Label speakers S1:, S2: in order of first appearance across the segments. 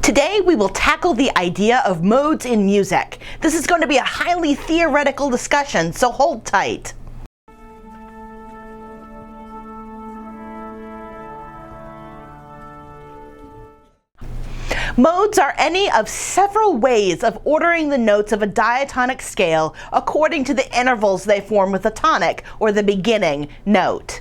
S1: Today we will tackle the idea of modes in music. This is going to be a highly theoretical discussion, so hold tight. Modes are any of several ways of ordering the notes of a diatonic scale according to the intervals they form with the tonic, or the beginning, note.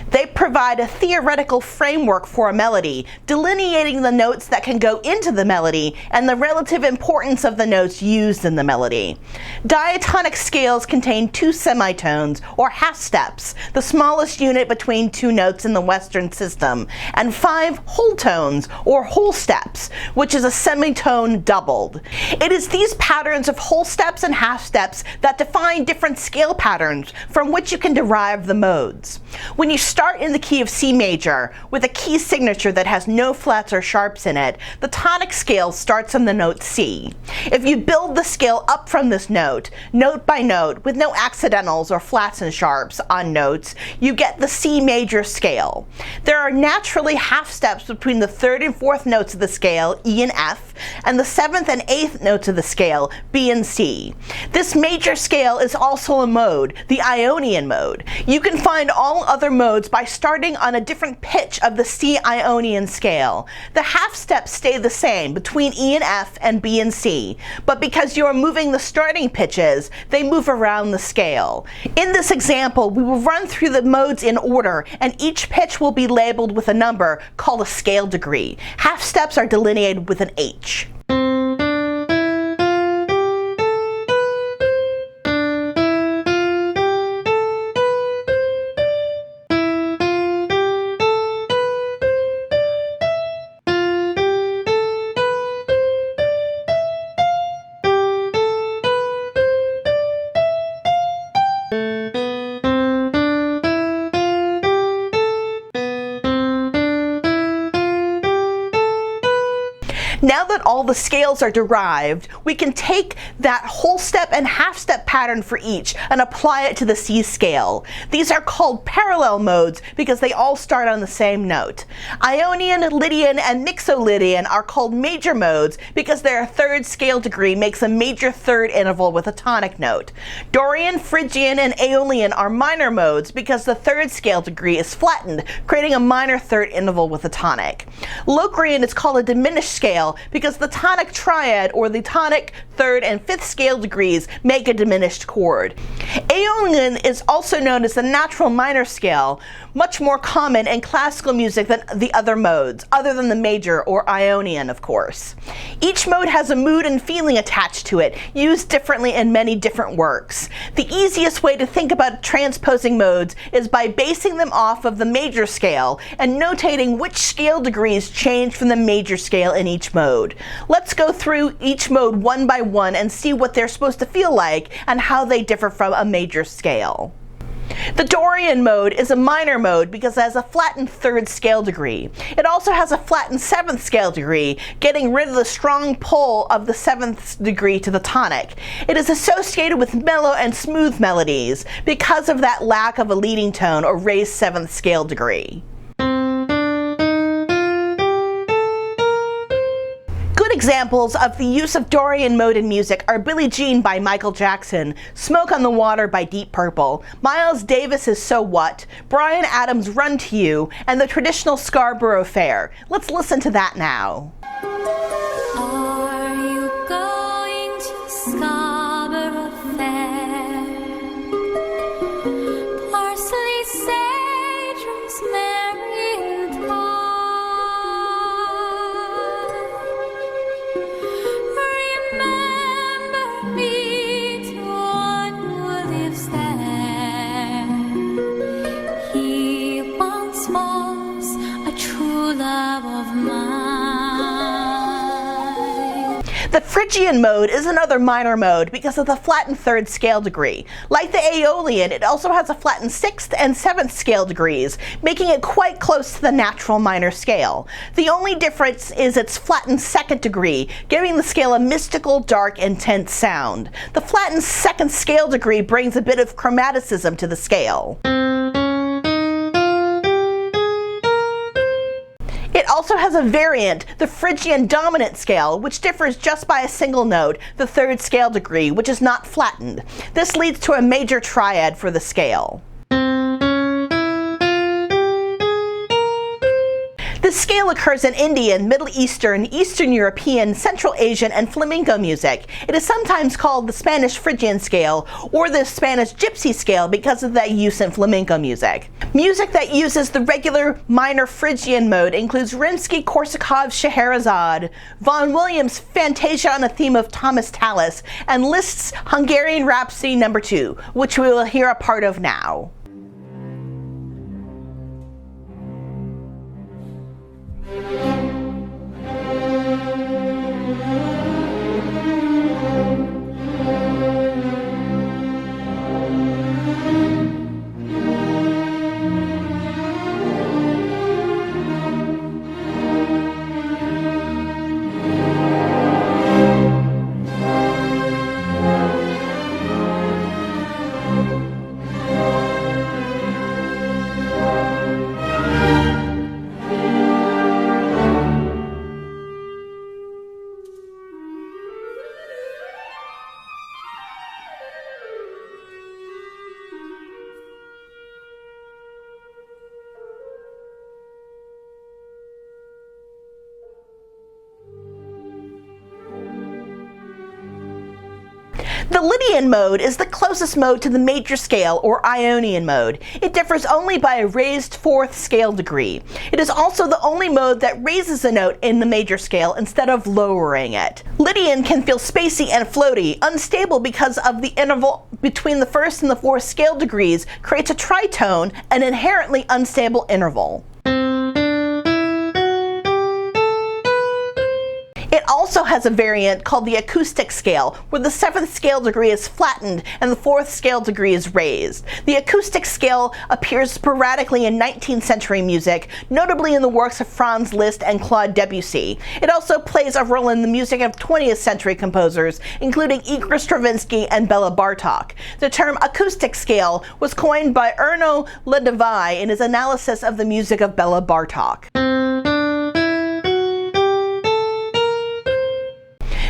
S1: They provide a theoretical framework for a melody, delineating the notes that can go into the melody and the relative importance of the notes used in the melody. Diatonic scales contain 2 semitones, or half steps, the smallest unit between 2 notes in the Western system, and 5 whole tones, or whole steps, which is a semitone doubled. It is these patterns of whole steps and half steps that define different scale patterns from which you can derive the modes. When you start in the key of C major, with a key signature that has no flats or sharps in it, the tonic scale starts on the note C. If you build the scale up from this note, note by note, with no accidentals or flats and sharps on notes, you get the C major scale. There are naturally half steps between the 3rd and 4th notes of the scale, E and F, and the 7th and 8th notes of the scale, B and C. This major scale is also a mode, the Ionian mode. You can find all other modes by starting on a different pitch of the C Ionian scale. The half steps stay the same between E and F and B and C, but because you are moving the starting pitches, they move around the scale. In this example, we will run through the modes in order, and each pitch will be labeled with a number called a scale degree. Half steps are delineated with an H. Now that all the scales are derived, we can take that whole step and half step pattern for each and apply it to the C scale. These are called parallel modes because they all start on the same note. Ionian, Lydian, and Mixolydian are called major modes because their 3rd scale degree makes a major 3rd interval with a tonic note. Dorian, Phrygian, and Aeolian are minor modes because the 3rd scale degree is flattened, creating a minor 3rd interval with a tonic. Locrian is called a diminished scale because the tonic triad, or the tonic 3rd and 5th scale degrees, make a diminished chord. Aeolian is also known as the natural minor scale, much more common in classical music than the other modes, other than the major or Ionian, of course. Each mode has a mood and feeling attached to it, used differently in many different works. The easiest way to think about transposing modes is by basing them off of the major scale and notating which scale degrees change from the major scale in each mode. Let's go through each mode one by one and see what they're supposed to feel like and how they differ from a major scale. The Dorian mode is a minor mode because it has a flattened 3rd scale degree. It also has a flattened 7th scale degree, getting rid of the strong pull of the 7th degree to the tonic. It is associated with mellow and smooth melodies because of that lack of a leading tone or raised 7th scale degree. Examples of the use of Dorian mode in music are Billie Jean by Michael Jackson, Smoke on the Water by Deep Purple, Miles Davis's So What, Bryan Adams' Run to You, and the traditional Scarborough Fair. Let's listen to that now.
S2: Are you going to Scarborough Fair? Parsley, sage, rosemary, and thyme. Remember me to one who lives there. He once was a true love of mine.
S1: The Phrygian mode is another minor mode because of the flattened 3rd scale degree. Like the Aeolian, it also has a flattened 6th and 7th scale degrees, making it quite close to the natural minor scale. The only difference is its flattened 2nd degree, giving the scale a mystical, dark, intense sound. The flattened 2nd scale degree brings a bit of chromaticism to the scale. It also also has a variant, the Phrygian dominant scale, which differs just by a single note, the third scale degree, which is not flattened. This leads to a major triad for the scale. This scale occurs in Indian, Middle Eastern, Eastern European, Central Asian, and flamenco music. It is sometimes called the Spanish Phrygian scale or the Spanish Gypsy scale because of that use in flamenco music. Music that uses the regular minor Phrygian mode includes Rimsky-Korsakov's Scheherazade, Vaughan Williams' Fantasia on a Theme of Thomas Tallis, and Liszt's Hungarian Rhapsody No. 2, which we will hear a part of now. The Lydian mode is the closest mode to the major scale or Ionian mode. It differs only by a raised fourth scale degree. It is also the only mode that raises a note in the major scale instead of lowering it. Lydian can feel spacey and floaty, unstable because of the interval between the first and the fourth scale degrees creates a tritone, an inherently unstable interval. It also has a variant called the Acoustic Scale, where the 7th scale degree is flattened and the 4th scale degree is raised. The Acoustic Scale appears sporadically in 19th century music, notably in the works of Franz Liszt and Claude Debussy. It also plays a role in the music of 20th century composers, including Igor Stravinsky and Bela Bartok. The term acoustic scale was coined by Erno Ledevai in his analysis of the music of Bela Bartok.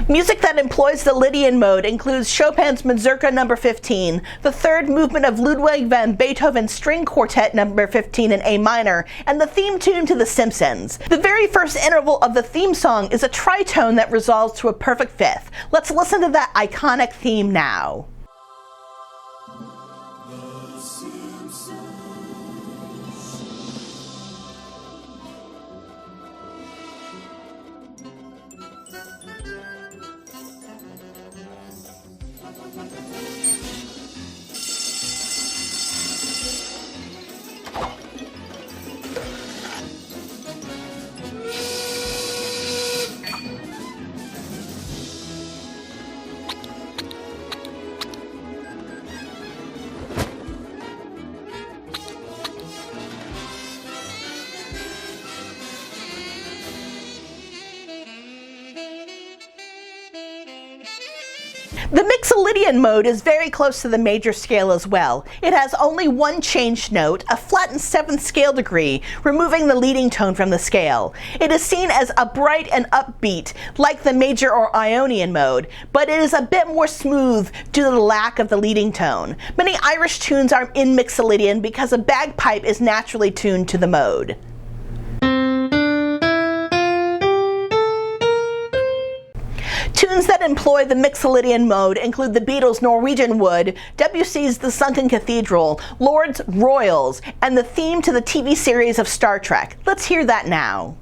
S1: Music that employs the Lydian mode includes Chopin's Mazurka No. 15, the third movement of Ludwig van Beethoven's String Quartet No. 15 in A minor, and the theme tune to The Simpsons. The very first interval of the theme song is a tritone that resolves to a perfect fifth. Let's listen to that iconic theme now. The Mixolydian mode is very close to the major scale as well. It has only one changed note, a flattened 7th scale degree, removing the leading tone from the scale. It is seen as upright and upbeat, like the major or Ionian mode, but it is a bit more smooth due to the lack of the leading tone. Many Irish tunes are in Mixolydian because a bagpipe is naturally tuned to the mode. Tunes that employ the Mixolydian mode include the Beatles' Norwegian Wood, Debussy's The Sunken Cathedral, Lord's Royals, and the theme to the TV series of Star Trek. Let's hear that now.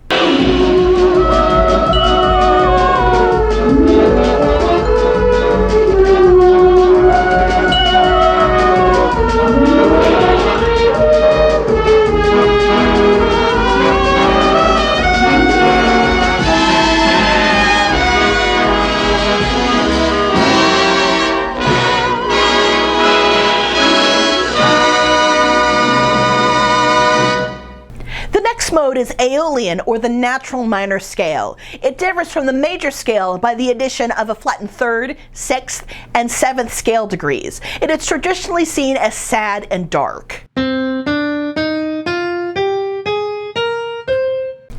S1: Mode is Aeolian, or the natural minor scale. It differs from the major scale by the addition of a flattened 3rd, 6th, and 7th scale degrees. It is traditionally seen as sad and dark.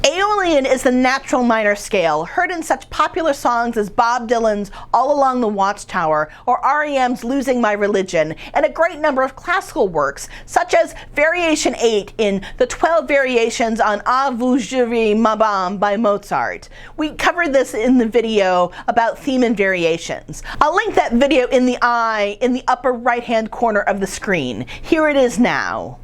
S1: Aeolian Aeolian is the natural minor scale, heard in such popular songs as Bob Dylan's All Along the Watchtower or REM's Losing My Religion, and a great number of classical works, such as Variation 8 in the 12 Variations on A vous jurer ma bam by Mozart. We covered this in the video about theme and variations. I'll link that video in the upper right-hand corner of the screen. Here it is now.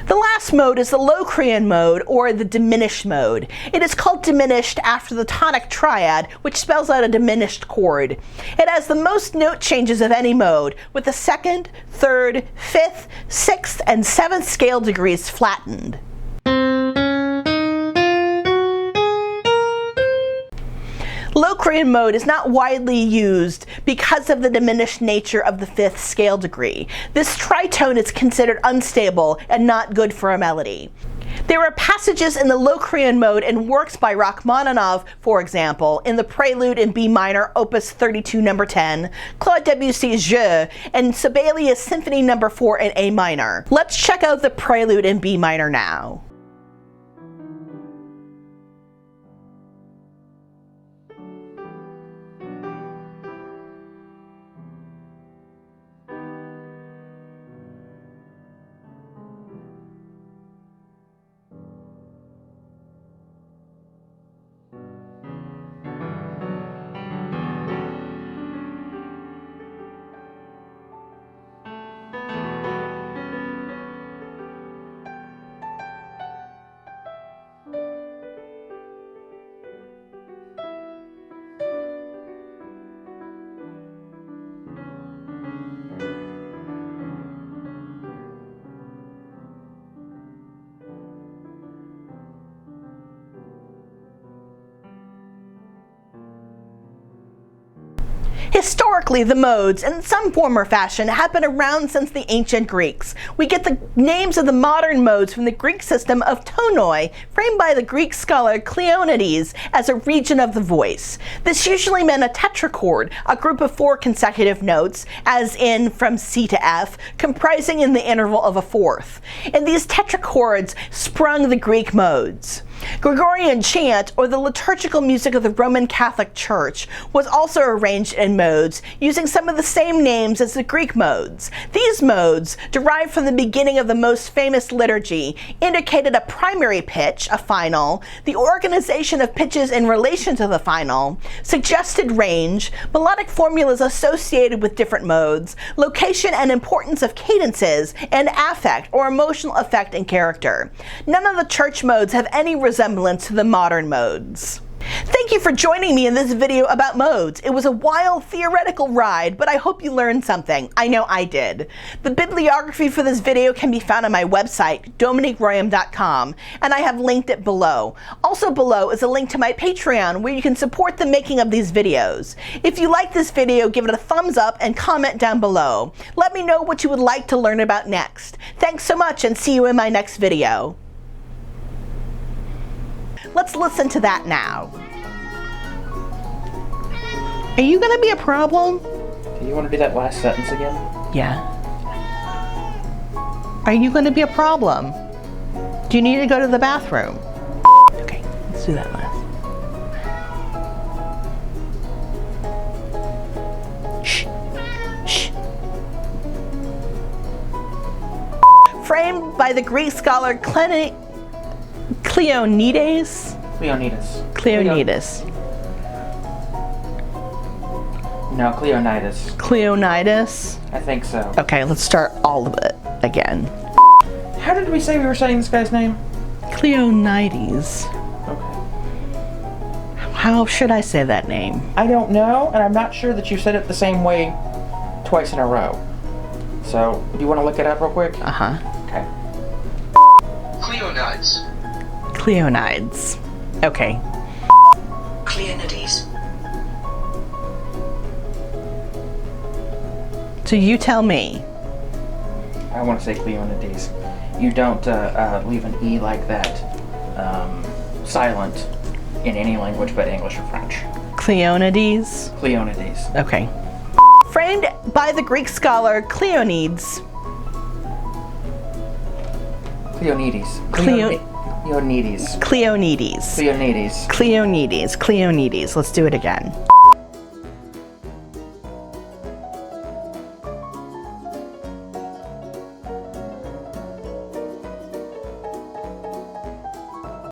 S1: The last mode is the Locrian Mode, or the diminished mode. It is called diminished after the tonic triad, which spells out a diminished chord. It has the most note changes of any mode, with the 2nd, 3rd, 5th, 6th, and 7th scale degrees flattened. Locrian mode is not widely used because of the diminished nature of the 5th scale degree. This tritone is considered unstable and not good for a melody. There are passages in the Locrian mode in works by Rachmaninoff, for example, in the Prelude in B minor, Opus 32 No. 10, Claude Debussy's Jeu, and Sibelius Symphony No. 4 in A minor. Let's check out the Prelude in B minor now. Historically, the modes, in some form or fashion, have been around since the ancient Greeks. We get the names of the modern modes from the Greek system of tonoi, framed by the Greek scholar Cleonides as a region of the voice. This usually meant a tetrachord, a group of 4 consecutive notes, as in from C to F, comprising in the interval of a fourth. And these tetrachords sprung the Greek modes. Gregorian chant, or the liturgical music of the Roman Catholic Church, was also arranged in modes using some of the same names as the Greek modes. These modes, derived from the beginning of the most famous liturgy, indicated a primary pitch, a final, the organization of pitches in relation to the final, suggested range, melodic formulas associated with different modes, location and importance of cadences, and affect, or emotional effect and character. None of the church modes have any resemblance to the modern modes. Thank you for joining me in this video about modes. It was a wild theoretical ride, but I hope you learned something. I know I did. The bibliography for this video can be found on my website, dominiqueroyam.com, and I have linked it below. Also below is a link to my Patreon where you can support the making of these videos. If you like this video, give it a thumbs up and comment down below. Let me know what you would like to learn about next. Thanks so much and see you in my next video. Let's listen to that now. Are you gonna be a problem?
S3: Do you want to do that last sentence again?
S1: Yeah. Are you gonna be a problem? Do you need to go to the bathroom? Okay, let's do that last. Shh. Shh. Framed by the Greek scholar Cleonides.
S3: No, Cleonidas.
S1: Cleonidas?
S3: I think so.
S1: Okay, let's start all of it again.
S3: How did we say we were saying this guy's name?
S1: Cleonides.
S3: Okay.
S1: How should I say that name?
S3: I don't know, and I'm not sure that you said it the same way twice in a row. So, do you want to look it up real quick?
S1: Uh-huh.
S3: Okay.
S4: Cleonides.
S1: Cleonides. Okay.
S4: Cleonides.
S1: So you tell me.
S3: I want to say Cleonides. You don't leave an E like that silent in any language but English or French.
S1: Cleonides?
S3: Cleonides.
S1: Okay. Framed by the Greek scholar Cleonides.
S3: Cleonides.
S1: Cleonides.
S3: Cleonides.
S1: Cleonides.
S3: Cleonides.
S1: Cleonides. Cleonides. Let's do it again.